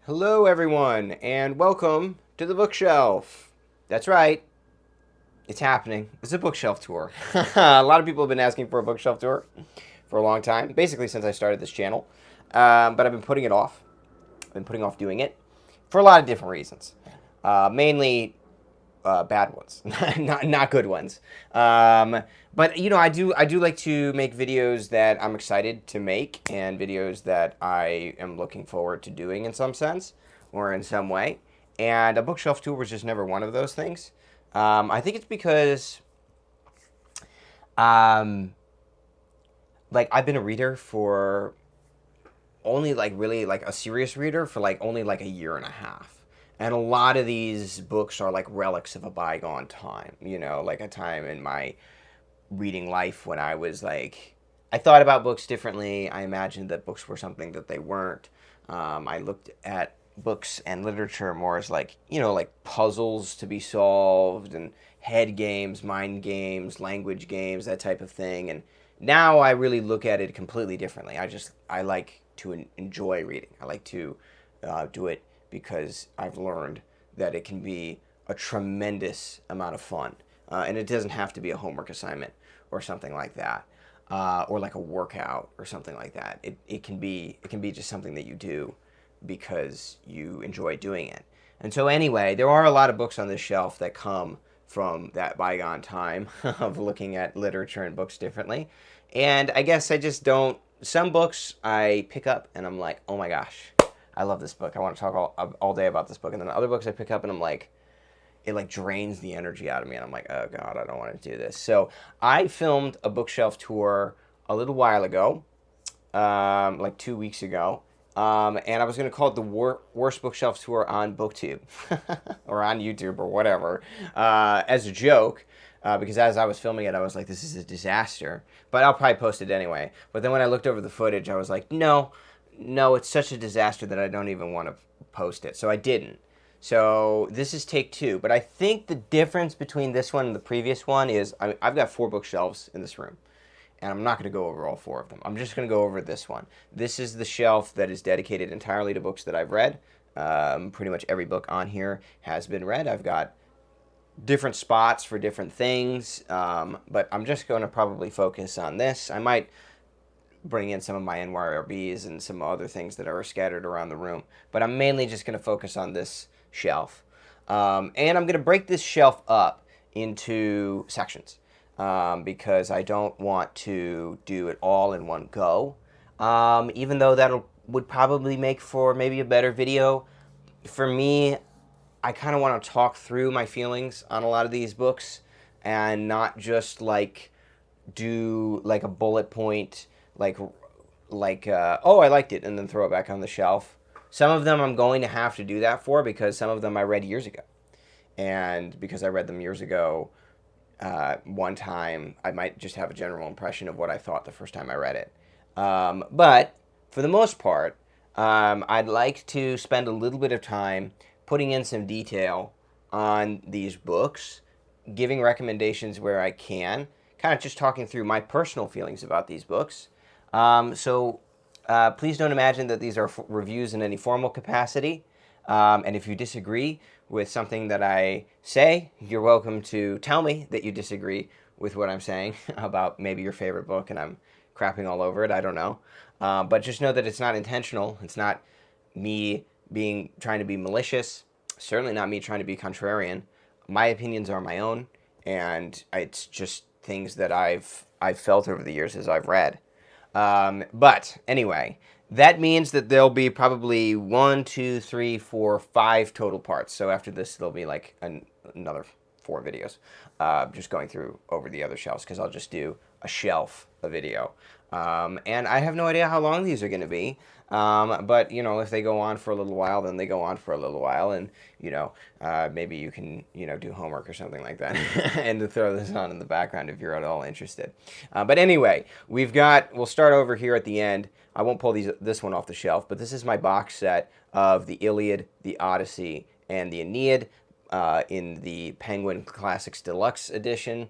Hello, everyone, and welcome to the bookshelf. That's right, it's happening. It's a bookshelf tour. A lot of people have been asking for a bookshelf tour for a long time, basically since I started this channel. But I've been putting it off. I've been putting off doing it for a lot of different reasons. Mainly bad ones, not good ones. But I do like to make videos that I'm excited to make and videos that I am looking forward to doing in some sense or in some way. And a bookshelf tour was just never one of those things. I think it's because um, like I've been a reader for only like really like a serious reader for like only like a year and a half. And a lot of these books are like relics of a bygone time, like a time in my reading life when I was like, I thought about books differently. I imagined that books were something that they weren't. I looked at books and literature more as like, like puzzles to be solved and head games, mind games, language games, that type of thing. And now I really look at it completely differently. I like to enjoy reading. I like to do it because I've learned that it can be a tremendous amount of fun. And it doesn't have to be a homework assignment or something like that, or like a workout or something like that. It can be just something that you do because you enjoy doing it. And so anyway, there are a lot of books on this shelf that come from that bygone time of looking at literature and books differently. And I guess I just don't. Some books I pick up and I'm like, oh my gosh, I love this book. I want to talk all day about this book. And then other books I pick up and I'm like, it like drains the energy out of me. And I'm like, oh God, I don't want to do this. So I filmed a bookshelf tour a little while ago, like 2 weeks ago. And I was going to call it the worst bookshelf tour on BookTube or on YouTube or whatever as a joke. Because as I was filming it, I was like, this is a disaster. But I'll probably post it anyway. But then when I looked over the footage, I was like, no, it's such a disaster that I don't even want to post it. So I didn't. So this is take two. But I think the difference between this one and the previous one is I've got 4 bookshelves in this room. And I'm not going to go over all 4 of them. I'm just going to go over this one. This is the shelf that is dedicated entirely to books that I've read. Pretty much every book on here has been read. I've got different spots for different things, but I'm just going to probably focus on this. I might bring in some of my NYRBs and some other things that are scattered around the room, but I'm mainly just going to focus on this shelf. And I'm going to break this shelf up into sections because I don't want to do it all in one go, even though that would probably make for maybe a better video. For me, I kind of want to talk through my feelings on a lot of these books and not just like do like a bullet point oh, I liked it and then throw it back on the shelf. Some of them I'm going to have to do that for because some of them I read years ago. And because I read them years ago, one time I might just have a general impression of what I thought the first time I read it. But for the most part, I'd like to spend a little bit of time putting in some detail on these books, giving recommendations where I can, kind of just talking through my personal feelings about these books. So please don't imagine that these are reviews in any formal capacity. And if you disagree with something that I say, you're welcome to tell me that you disagree with what I'm saying about maybe your favorite book and I'm crapping all over it. I don't know. But just know that it's not intentional. It's not me trying to be malicious. Certainly not me trying to be contrarian. My opinions are my own, and it's just things that I've felt over the years as I've read. But anyway, that means that there'll be probably 1, 2, 3, 4, 5 total parts. So after this, there'll be like another 4 videos, just going through over the other shelves because I'll just do a shelf a video. And I have no idea how long these are going to be. But if they go on for a little while, then they go on for a little while, and maybe you can do homework or something like that, and to throw this on in the background if you're at all interested. But anyway, we'll start over here at the end. I won't pull this one off the shelf, but this is my box set of the Iliad, the Odyssey, and the Aeneid in the Penguin Classics Deluxe Edition,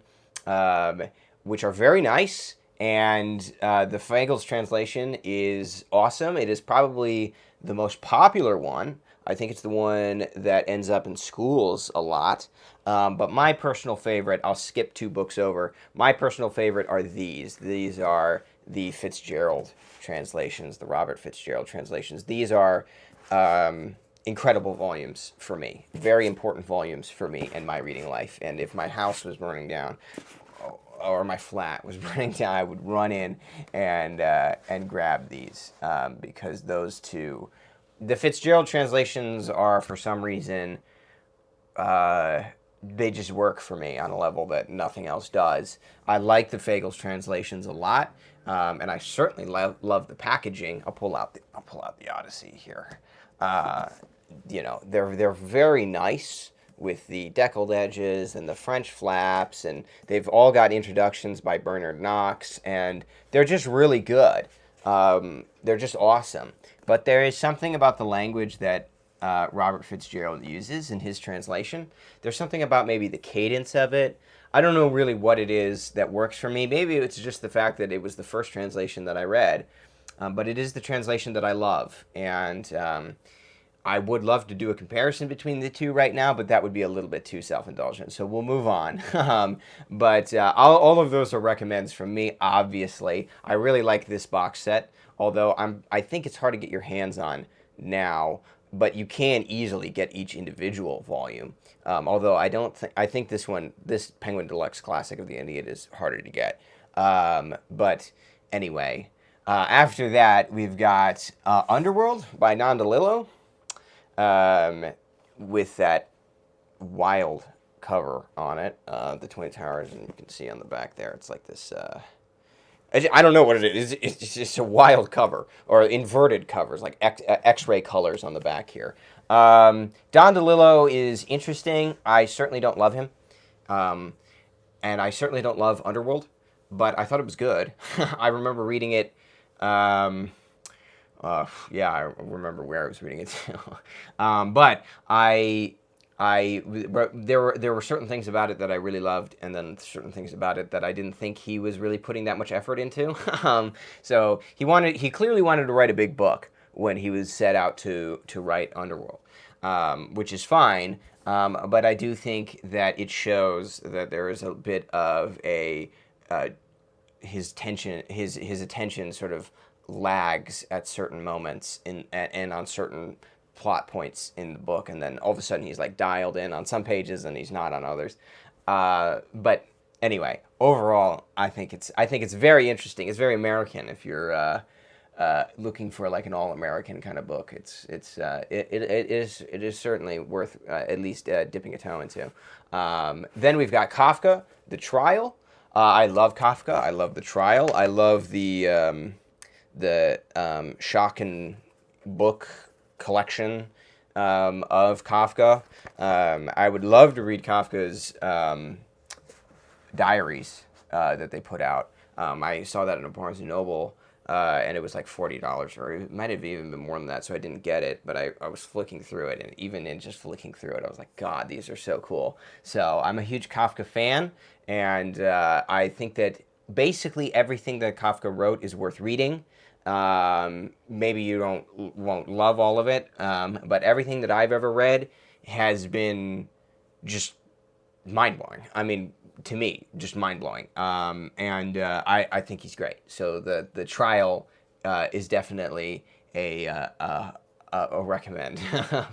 which are very nice. And the Fagles translation is awesome. It is probably the most popular one. I think it's the one that ends up in schools a lot. But my personal favorite, I'll skip 2 books over. My personal favorite are these. These are the Fitzgerald translations, the Robert Fitzgerald translations. These are incredible volumes for me, very important volumes for me in my reading life. And if my house was burning down, or my flat was burning down, I would run in and grab these because those two, the Fitzgerald translations are for some reason they just work for me on a level that nothing else does. I like the Fagles translations a lot, and I certainly love the packaging. I'll pull out the Odyssey here. They're very nice with the deckled edges and the French flaps, and they've all got introductions by Bernard Knox, and they're just really good. They're just awesome. But there is something about the language that Robert Fitzgerald uses in his translation. There's something about maybe the cadence of it. I don't know really what it is that works for me. Maybe it's just the fact that it was the first translation that I read, but it is the translation that I love. And I would love to do a comparison between the two right now, but that would be a little bit too self-indulgent. So we'll move on. But all of those are recommends from me, obviously. I really like this box set, although I think it's hard to get your hands on now, but you can easily get each individual volume. Although I think this Penguin Deluxe Classic of the Iliad is harder to get. But anyway, after that, we've got Underworld by Nan DeLillo. With that wild cover on it, the Twin Towers, and you can see on the back there, it's like this, I don't know what it is, it's just a wild cover, or inverted covers, like X-ray colors on the back here. Don DeLillo is interesting. I certainly don't love him, and I certainly don't love Underworld, but I thought it was good. I remember reading it, yeah, I remember where I was reading it too. But there were certain things about it that I really loved, and then certain things about it that I didn't think he was really putting that much effort into. So he clearly wanted to write a big book when he was set out to write Underworld, which is fine. But I do think that it shows that there is a bit of his attention sort of lags at certain moments and on certain plot points in the book, and then all of a sudden he's like dialed in on some pages and he's not on others. But anyway, overall, I think it's very interesting. It's very American. If you're looking for like an all-American kind of book, it is certainly worth at least dipping a toe into. Then we've got Kafka, The Trial. I love Kafka. I love The Trial. I love the Schocken book collection of Kafka. I would love to read Kafka's diaries that they put out. I saw that in a Barnes & Noble, and it was like $40, or it might have even been more than that, so I didn't get it, but I was flicking through it, and even in just flicking through it, I was like, God, these are so cool. So I'm a huge Kafka fan, and I think that basically everything that Kafka wrote is worth reading. Maybe you won't love all of it, but everything that I've ever read has been just mind-blowing. I mean, to me, just mind-blowing. And I think he's great. So the Trial is definitely a recommend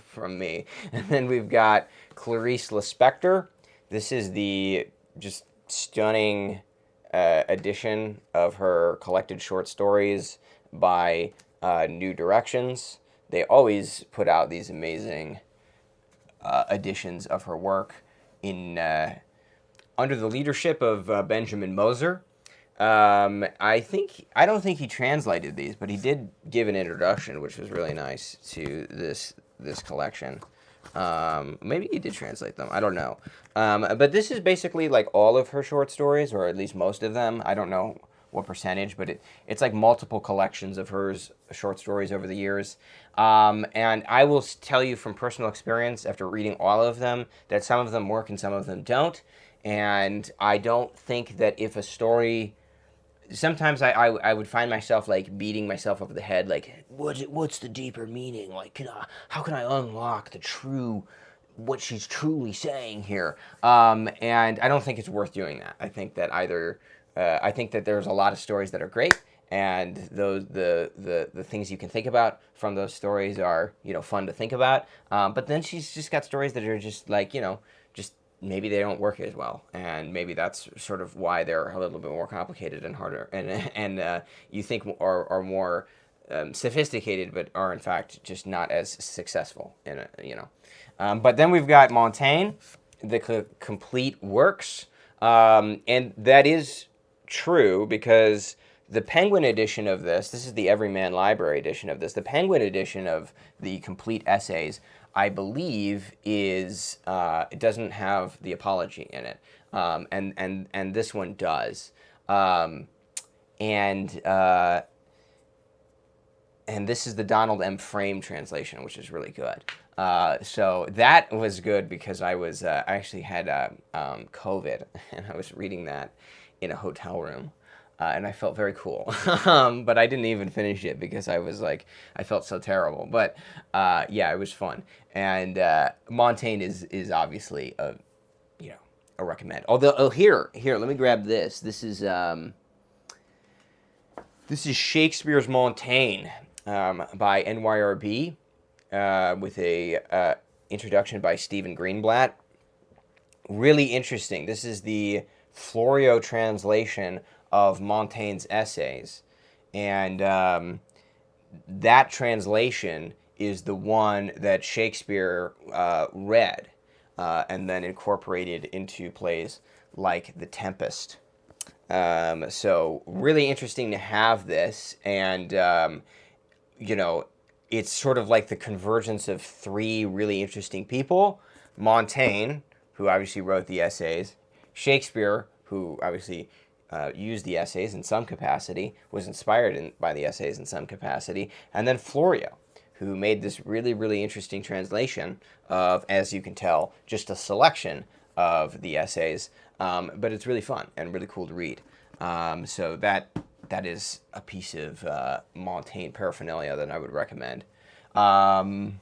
from me. And then we've got Clarice Lispector. This is the just stunning edition of her collected short stories by New Directions. They always put out these amazing editions of her work in under the leadership of Benjamin Moser. I don't think he translated these, but he did give an introduction, which was really nice to this collection. Maybe he did translate them. I don't know. But this is basically like all of her short stories, or at least most of them. I don't know what percentage, but it's like multiple collections of hers short stories over the years. And I will tell you from personal experience, after reading all of them, that some of them work and some of them don't. And I don't think that if a story sometimes I would find myself like beating myself over the head, like what's the deeper meaning? Like, how can I unlock the true what she's truly saying here? And I don't think it's worth doing that. I think that I think that there's a lot of stories that are great, and those the things you can think about from those stories are fun to think about. But then she's just got stories that are just like just maybe they don't work as well, and maybe that's sort of why they're a little bit more complicated and harder, and you think are more sophisticated, but are in fact just not as successful in it. But then we've got Montaigne, the complete works, and that is true because the Penguin edition of this is the Everyman Library edition of this. The Penguin edition of the complete essays, I believe, is it doesn't have the apology in it, and this one does, and this is the Donald M. Frame translation, which is really good. So that was good because I actually had COVID, and I was reading that in a hotel room. And I felt very cool, but I didn't even finish it because I was like, I felt so terrible. But yeah, it was fun, and Montaigne is obviously a recommend. Although here, let me grab this. This is Shakespeare's Montaigne by NYRB with a introduction by Stephen Greenblatt. Really interesting. This is the Florio translation of Montaigne's essays, and that translation is the one that Shakespeare read and then incorporated into plays like The Tempest. So really interesting to have this, and it's sort of like the convergence of three really interesting people: Montaigne, who obviously wrote the essays; Shakespeare, who obviously used the essays in some capacity, was inspired by the essays in some capacity, and then Florio, who made this really, really interesting translation of, as you can tell, just a selection of the essays, but it's really fun and really cool to read. So that is a piece of Montaigne paraphernalia that I would recommend. And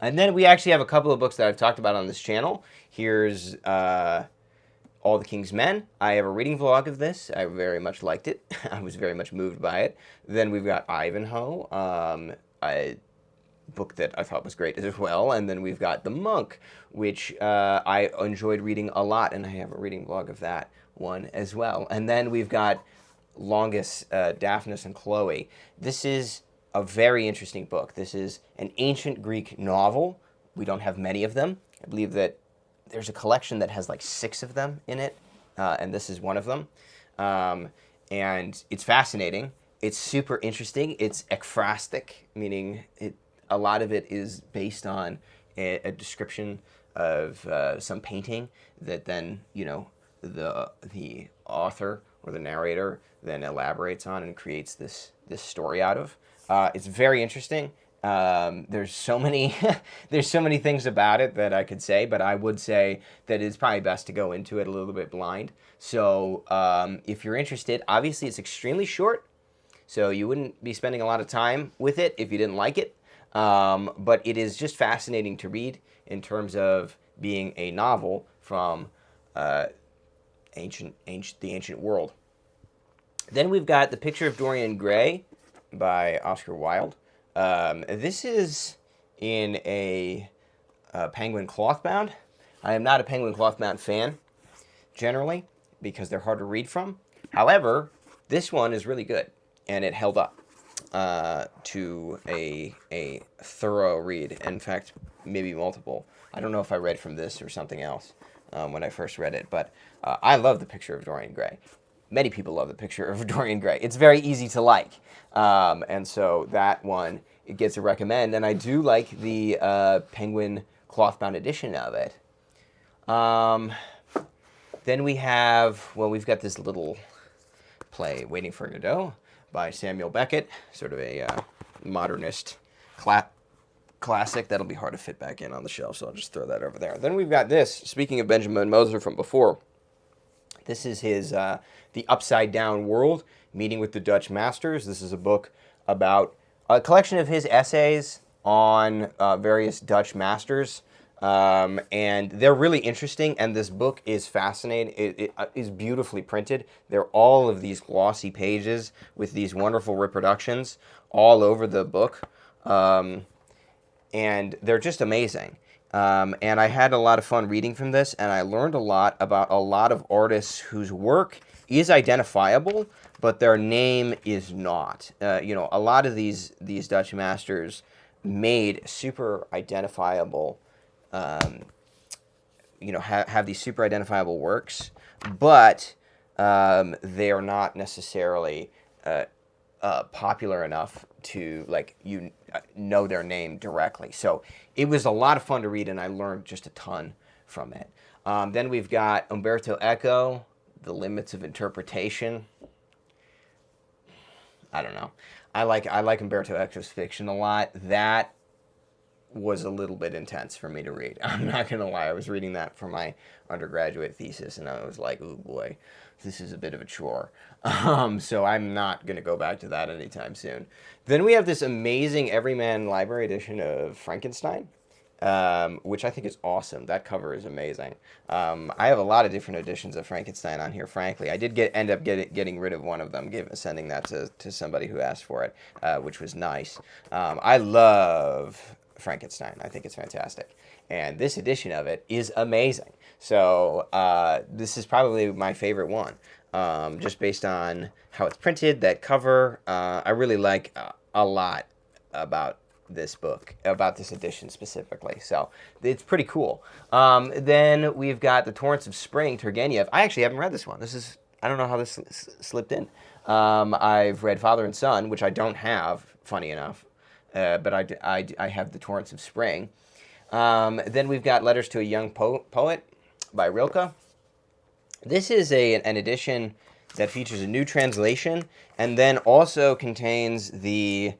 then we actually have a couple of books that I've talked about on this channel. Here's All the King's Men. I have a reading vlog of this. I very much liked it. I was very much moved by it. Then we've got Ivanhoe, a book that I thought was great as well. And then we've got The Monk, which I enjoyed reading a lot, and I have a reading vlog of that one as well. And then we've got Longus, Daphnness and Chloe. This is a very interesting book. This is an ancient Greek novel. We don't have many of them. I believe that there's a collection that has like 6 of them in it, and this is one of them. And it's fascinating. It's super interesting. It's ekphrastic, meaning a lot of it is based on a description of some painting that then, the author or the narrator then elaborates on and creates this story out of. It's very interesting. There's so many things about it that I could say, but I would say that it's probably best to go into it a little bit blind. So if you're interested, obviously it's extremely short, so you wouldn't be spending a lot of time with it if you didn't like it. But it is just fascinating to read in terms of being a novel from the ancient world. Then we've got The Picture of Dorian Gray by Oscar Wilde. This is in a Penguin clothbound. I am not a Penguin clothbound fan, generally, because they're hard to read from. However, this one is really good, and it held up to a thorough read. In fact, maybe multiple. I don't know if I read from this or something else when I first read it, but I love The Picture of Dorian Gray. Many people love The Picture of Dorian Gray. It's very easy to like. And so that one, it gets a recommend. And I do like the Penguin clothbound edition of it. Then we've got this little play, Waiting for Godot, by Samuel Beckett, sort of a modernist classic. That'll be hard to fit back in on the shelf, so I'll just throw that over there. Then we've got this, speaking of Benjamin Moser from before. This is his The Upside Down World, Meeting with the Dutch Masters. This is a book about a collection of his essays on various Dutch masters. And they're really interesting, and this book is fascinating. It is beautifully printed. There are all of these glossy pages with these wonderful reproductions all over the book, and they're just amazing. And I had a lot of fun reading from this, and I learned a lot about a lot of artists whose work is identifiable, but their name is not. A lot of these Dutch masters made super identifiable have these super identifiable works, but they are not necessarily popular enough to know their name directly. So it was a lot of fun to read, and I learned just a ton from it. Then we've got Umberto Eco, The Limits of Interpretation. I don't know. I like Umberto Eco's fiction a lot. That was a little bit intense for me to read. I'm not going to lie. I was reading that for my undergraduate thesis, and I was like, oh boy, this is a bit of a chore. So I'm not going to go back to that anytime soon. Then we have this amazing Everyman Library edition of Frankenstein, which I think is awesome. That cover is amazing. I have a lot of different editions of Frankenstein on here, frankly. I did end up getting rid of one of them, sending that to somebody who asked for it, which was nice. I love Frankenstein. I think it's fantastic. And this edition of it is amazing. So this is probably my favorite one, just based on how it's printed, that cover. I really like a lot about this book, about this edition specifically. So it's pretty cool. Then we've got The Torrents of Spring, Turgenev. I actually haven't read this one. I don't know how this slipped in. I've read Father and Son, which I don't have, funny enough. But I have The Torrents of Spring. Then we've got Letters to a Young Poet by Rilke. This is an edition that features a new translation and then also contains the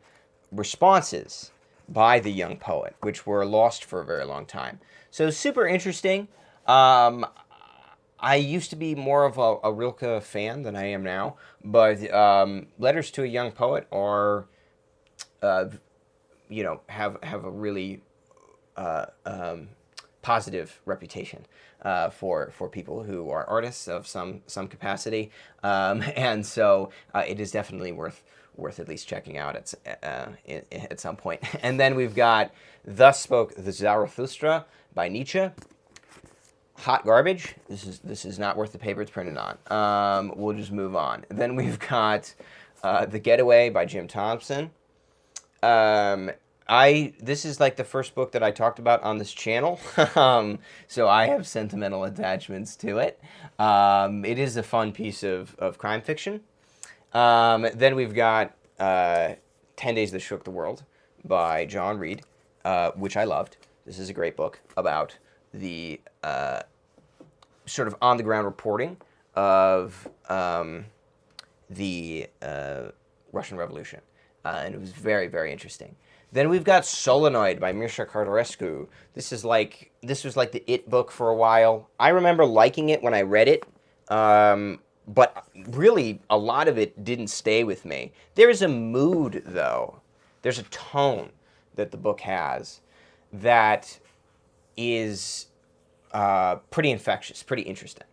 responses by the young poet, which were lost for a very long time. So super interesting. I used to be more of a Rilke fan than I am now, but Letters to a Young Poet are... have a really positive reputation for people who are artists of some capacity, and so it is definitely worth at least checking out at some point. And then we've got Thus Spoke the Zarathustra by Nietzsche. Hot garbage. This is not worth the paper it's printed on. We'll just move on. Then we've got The Getaway by Jim Thompson. This is like the first book that I talked about on this channel, so I have sentimental attachments to it. It is a fun piece of crime fiction. Then we've got 10 Days That Shook the World by John Reed, which I loved. This is a great book about the sort of on-the-ground reporting of the Russian Revolution. And it was very, very interesting. Then we've got Solenoid by Mircea Cartarescu. This was like the It book for a while. I remember liking it when I read it, but really a lot of it didn't stay with me. There is a mood, though. There's a tone that the book has that is pretty infectious, pretty interesting.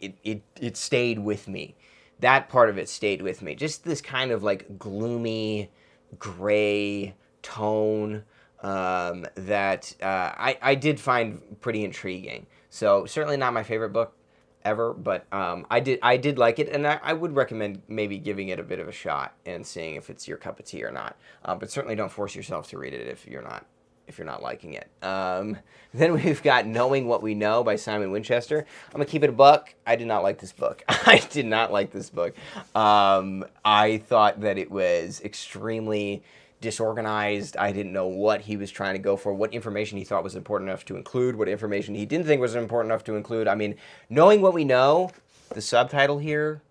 It stayed with me. That part of it stayed with me. Just this kind of like gloomy, gray tone that I did find pretty intriguing. So certainly not my favorite book ever, but I did like it, and I would recommend maybe giving it a bit of a shot and seeing if it's your cup of tea or not. But certainly don't force yourself to read it if you're not liking it. Then we've got Knowing What We Know by Simon Winchester. I'm going to keep it a buck. I did not like this book. I did not like this book. I thought that it was extremely disorganized. I didn't know what he was trying to go for, what information he thought was important enough to include, what information he didn't think was important enough to include. I mean, Knowing What We Know, the subtitle here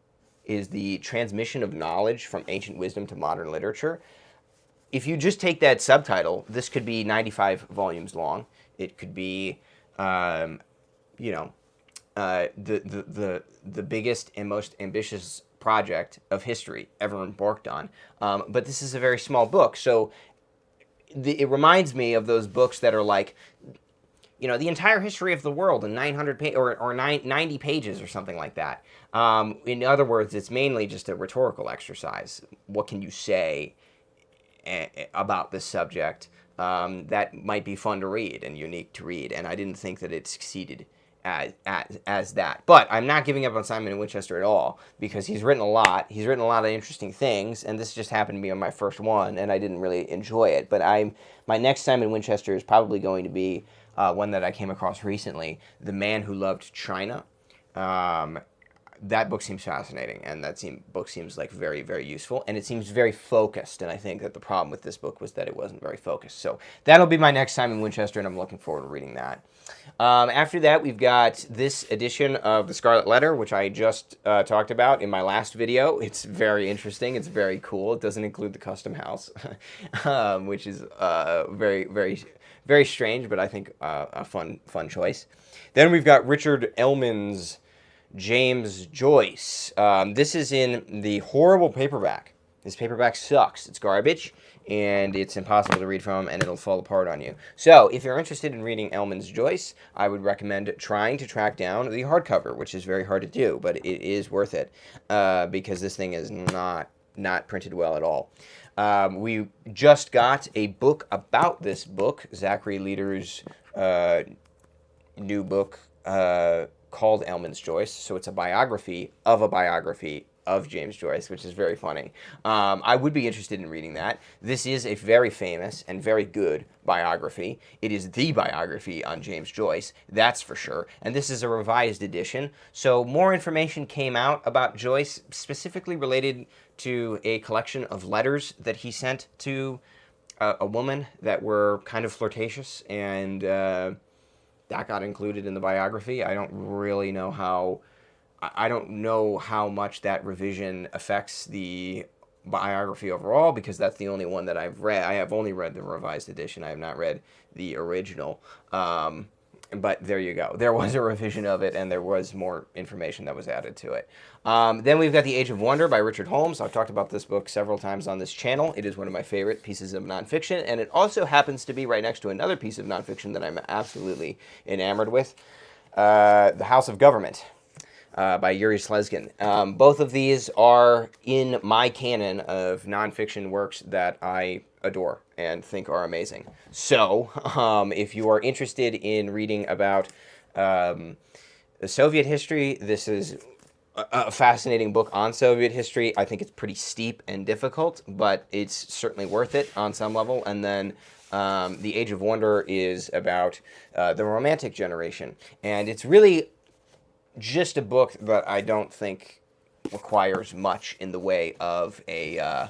is The Transmission of Knowledge from Ancient Wisdom to Modern Literature. If you just take that subtitle, this could be 95 volumes long. It could be, the biggest and most ambitious project of history ever embarked on. But this is a very small book, so it reminds me of those books that are like, the entire history of the world in 900 or 90 pages or something like that. In other words, it's mainly just a rhetorical exercise. What can you say about this subject that might be fun to read and unique to read? And I didn't think that it succeeded as that. But I'm not giving up on Simon and Winchester at all, because he's written a lot. He's written a lot of interesting things, and this just happened to be on my first one, and I didn't really enjoy it. But my next Simon Winchester is probably going to be one that I came across recently, The Man Who Loved China. That book seems fascinating, and book seems like very, very useful, and it seems very focused, and I think that the problem with this book was that it wasn't very focused. So that'll be my next Simon Winchester, and I'm looking forward to reading that. After that, we've got this edition of The Scarlet Letter, which I just talked about in my last video. It's very interesting. It's very cool. It doesn't include the custom house, which is very, very, very strange, but I think a fun choice. Then we've got Richard Ellmann's James Joyce. This is in the horrible paperback. This paperback sucks. It's garbage, and it's impossible to read from, and it'll fall apart on you. So if you're interested in reading Ellmann's Joyce, I would recommend trying to track down the hardcover, which is very hard to do, but it is worth it, because this thing is not printed well at all. We just got a book about this book, Zachary Leader's new book, called Ellmann's Joyce. So it's a biography of James Joyce, which is very funny. I would be interested in reading that. This is a very famous and very good biography. It is the biography on James Joyce, that's for sure. And this is a revised edition. So more information came out about Joyce, specifically related to a collection of letters that he sent to a woman that were kind of flirtatious, and that got included in the biography. I don't really know how... I don't know how much that revision affects the biography overall, because that's the only one that I've read. I have only read the revised edition. I have not read the original. But there you go. There was a revision of it, and there was more information that was added to it. Then we've got The Age of Wonder by Richard Holmes. I've talked about this book several times on this channel. It is one of my favorite pieces of nonfiction, and it also happens to be right next to another piece of nonfiction that I'm absolutely enamored with, The House of Government, by Yuri Slezgin. Both of these are in my canon of nonfiction works that I adore and think are amazing. So, if you are interested in reading about Soviet history, this is a fascinating book on Soviet history. I think it's pretty steep and difficult, but it's certainly worth it on some level. And then The Age of Wonder is about the Romantic generation. And it's really just a book that I don't think requires much in the way of a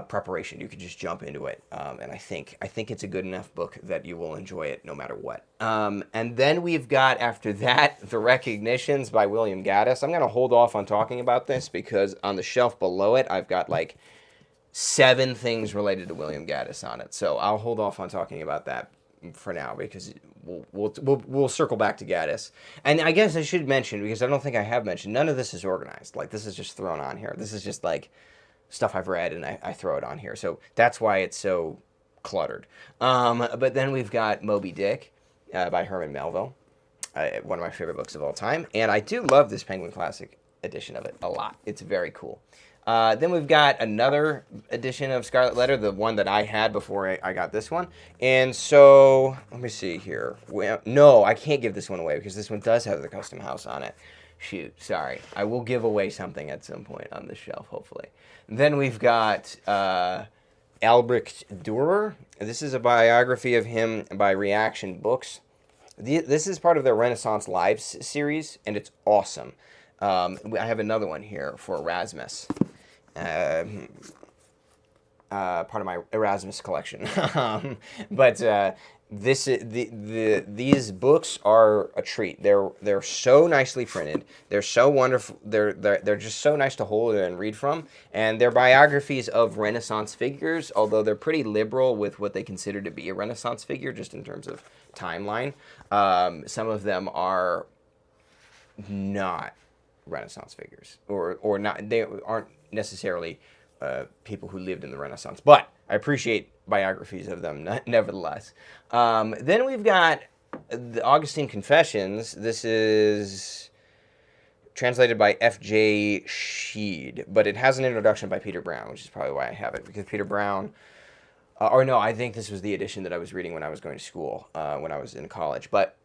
preparation. You could just jump into it, and I think it's a good enough book that you will enjoy it no matter what. And then we've got, after that, The Recognitions by William Gaddis. I'm going to hold off on talking about this because on the shelf below it, I've got like 7 things related to William Gaddis on it. So I'll hold off on talking about that for now, because we'll circle back to Gaddis. And I guess I should mention, because I don't think I have mentioned, none of this is organized. Like, this is just thrown on here. This is just like stuff I've read, and I throw it on here. So that's why it's so cluttered. But then we've got Moby Dick by Herman Melville, one of my favorite books of all time. And I do love this Penguin Classic edition of it a lot. It's very cool. Then we've got another edition of Scarlet Letter, the one that I had before I got this one. And so, let me see here. Well, no, I can't give this one away because this one does have the custom house on it. Shoot, sorry. I will give away something at some point on this shelf, hopefully. Then we've got Albrecht Dürer. This is a biography of him by Reaction Books. This is part of their Renaissance Lives series, and it's awesome. I have another one here for Erasmus. Part of my Erasmus collection. But these books are a treat. They're so nicely printed. They're so wonderful. They're just so nice to hold and read from. And they're biographies of Renaissance figures, although they're pretty liberal with what they consider to be a Renaissance figure, just in terms of timeline. Some of them are not Renaissance figures, or not. They aren't necessarily people who lived in the Renaissance, but I appreciate biographies of them nevertheless. Then we've got the Augustine Confessions. This is translated by F.J. Sheed, but it has an introduction by Peter Brown, which is probably why I have it, because Peter Brown, or no, I think this was the edition that I was reading when I was going to school, when I was in college. But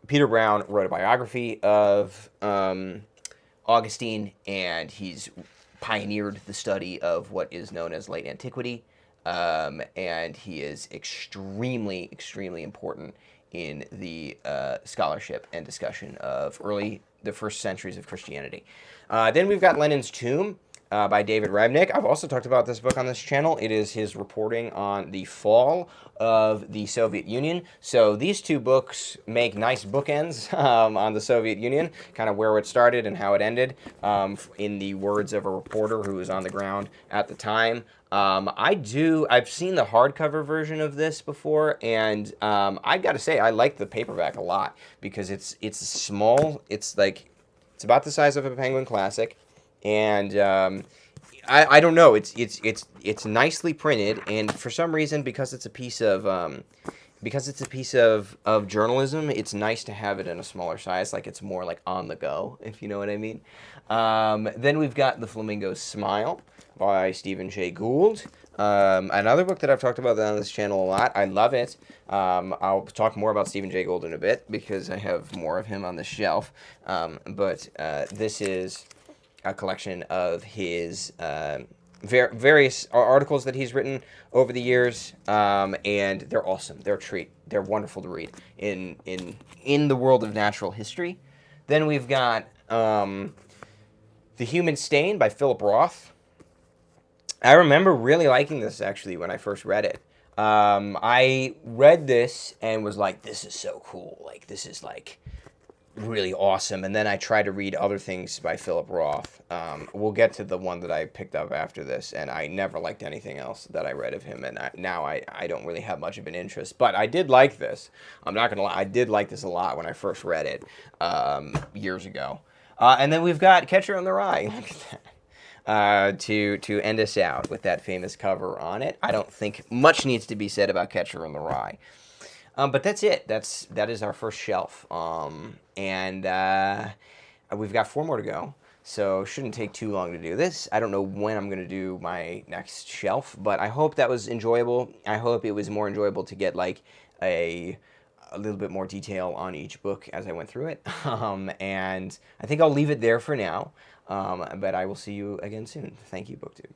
Peter Brown wrote a biography of Augustine, and he's pioneered the study of what is known as late antiquity, and he is extremely, extremely important in the scholarship and discussion of the first centuries of Christianity. Then we've got Lenin's Tomb by David Rebnick. I've also talked about this book on this channel. It is his reporting on the fall of the Soviet Union. So these two books make nice bookends on the Soviet Union, kind of where it started and how it ended, in the words of a reporter who was on the ground at the time. I've seen the hardcover version of this before, and I got to say, I like the paperback a lot because it's small. It's about the size of a Penguin Classic, and I don't know. It's nicely printed, and for some reason, because it's a piece of journalism, it's nice to have it in a smaller size. Like it's more like on the go, if you know what I mean. Then we've got The Flamingo's Smile by Stephen Jay Gould. Another book that I've talked about on this channel a lot. I love it. I'll talk more about Stephen Jay Gould in a bit because I have more of him on the shelf. But this is a collection of his various articles that he's written over the years, and they're awesome. They're a treat. They're wonderful to read in the world of natural history. Then we've got The Human Stain by Philip Roth. I remember really liking this, actually, when I first read it. I read this and was like, this is so cool. Like, this is, like, really awesome. And then I tried to read other things by Philip Roth. We'll get to the one that I picked up after this, and I never liked anything else that I read of him, and now I don't really have much of an interest. But I did like this. I'm not going to lie. I did like this a lot when I first read it years ago. And then we've got Catcher in the Rye. Look at that. To end us out with that famous cover on it. I don't think much needs to be said about Catcher in the Rye. But that's it. That is our first shelf. And we've got 4 more to go. So shouldn't take too long to do this. I don't know when I'm going to do my next shelf, but I hope that was enjoyable. I hope it was more enjoyable to get like a little bit more detail on each book as I went through it. And I think I'll leave it there for now. But I will see you again soon. Thank you, BookTube.